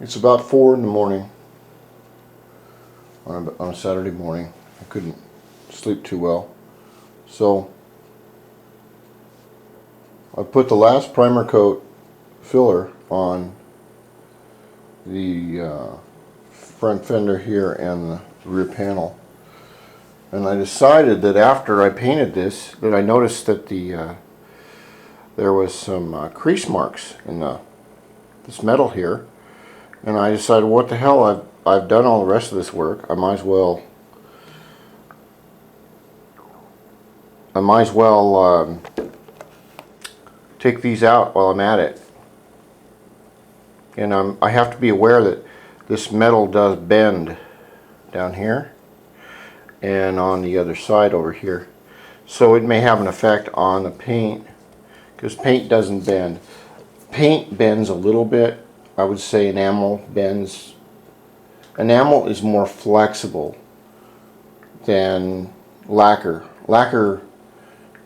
It's about 4 in the morning on a Saturday morning. I couldn't sleep too well. So I put the last primer coat filler on the front fender here and the rear panel. And I decided that after I painted this, that I noticed that there was some crease marks in this metal here. And I decided, what the hell, I've done all the rest of this work. I might as well take these out while I'm at it. And I have to be aware that this metal does bend down here and on the other side over here. So it may have an effect on the paint, because paint doesn't bend. Paint bends a little bit. I would say enamel bends. Enamel is more flexible than lacquer. Lacquer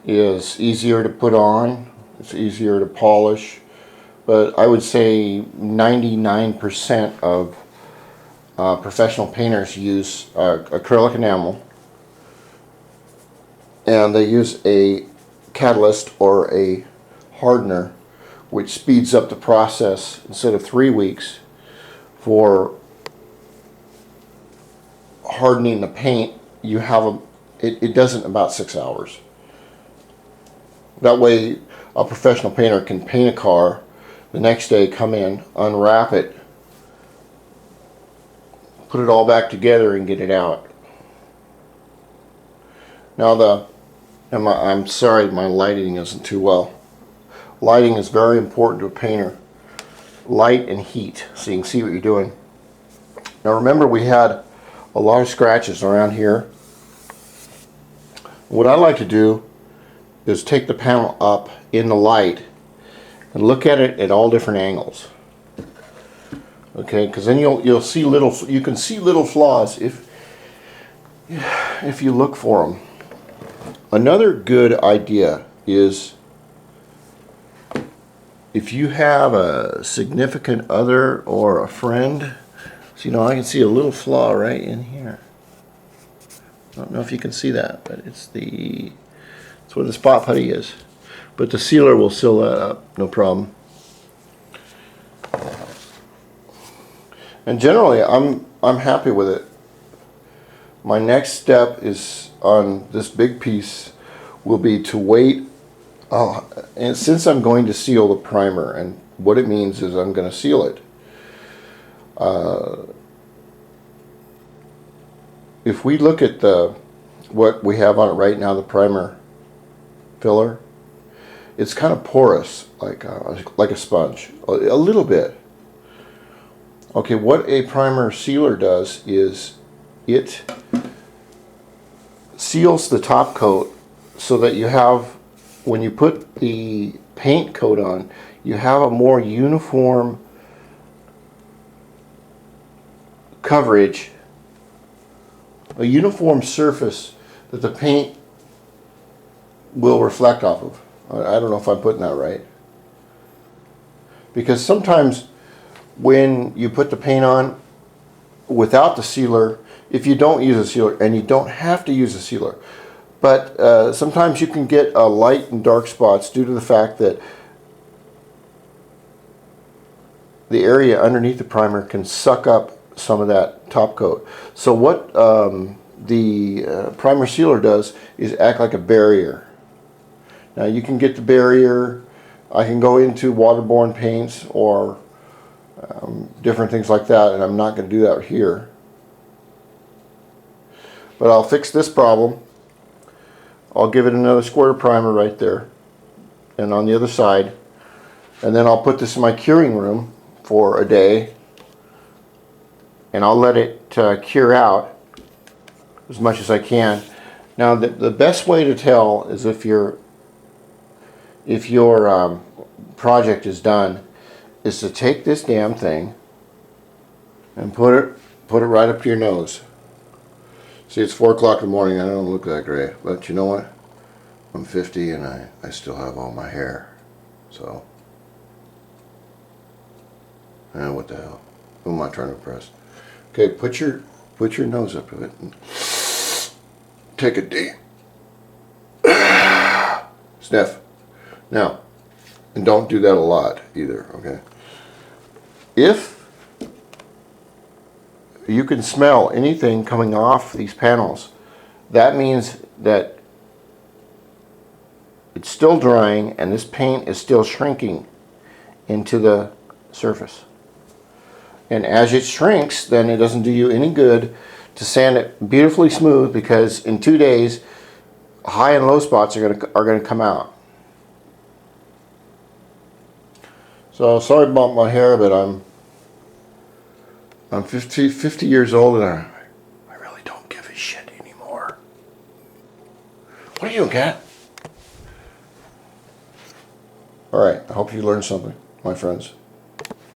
is easier to put on, it's easier to polish, but I would say 99% of professional painters use acrylic enamel, and they use a catalyst or a hardener, which speeds up the process. Instead of 3 weeks for hardening the paint, you have it does it in about 6 hours. That way a professional painter can paint a car, the next day come in, unwrap it, put it all back together and get it out. Now I'm sorry my lighting isn't too well. Lighting is very important to a painter. Light and heat, so you can see what you're doing. Now remember, we had a lot of scratches around here. What I like to do is take the panel up in the light and look at it at all different angles. Okay, because then you can see little flaws if you look for them. Another good idea is, if you have a significant other or a friend, so I can see a little flaw right in here. I don't know if you can see that, but it's where the spot putty is. But the sealer will seal that up, no problem. And generally, I'm happy with it. My next step is on this big piece will be to wait. And since I'm going to seal the primer, and what it means is I'm going to seal it. If we look at what we have on it right now, the primer filler, it's kind of porous, like a sponge, a little bit. Okay, what a primer sealer does is it seals the top coat so that you have, when you put the paint coat on, you have a more uniform coverage, a uniform surface that the paint will reflect off of. I don't know if I'm putting that right. Because sometimes when you put the paint on without the sealer, if you don't use a sealer, and you don't have to use a sealer, but sometimes you can get light and dark spots due to the fact that the area underneath the primer can suck up some of that top coat. So what the primer sealer does is act like a barrier. Now you can get the barrier, I can go into waterborne paints or different things like that, and I'm not going to do that here. But I'll fix this problem. I'll give it another squirt of primer right there and on the other side, and then I'll put this in my curing room for a day, and I'll let it cure out as much as I can. Now the best way to tell is if your project is done is to take this damn thing and put it right up to your nose. See, it's 4 o'clock in the morning. I don't look that great, but you know what? I'm 50 and I still have all my hair. So, what the hell? Who am I trying to impress? Okay, put your nose up to it. And take a deep sniff. Now, and don't do that a lot either, okay? If you can smell anything coming off these panels, that means that it's still drying and this paint is still shrinking into the surface. And as it shrinks, then it doesn't do you any good to sand it beautifully smooth, because in 2 days, high and low spots are gonna come out. So sorry about my hair, but I'm 50 years old and I really don't give a shit anymore. What are you, cat? All right, I hope you learned something, my friends.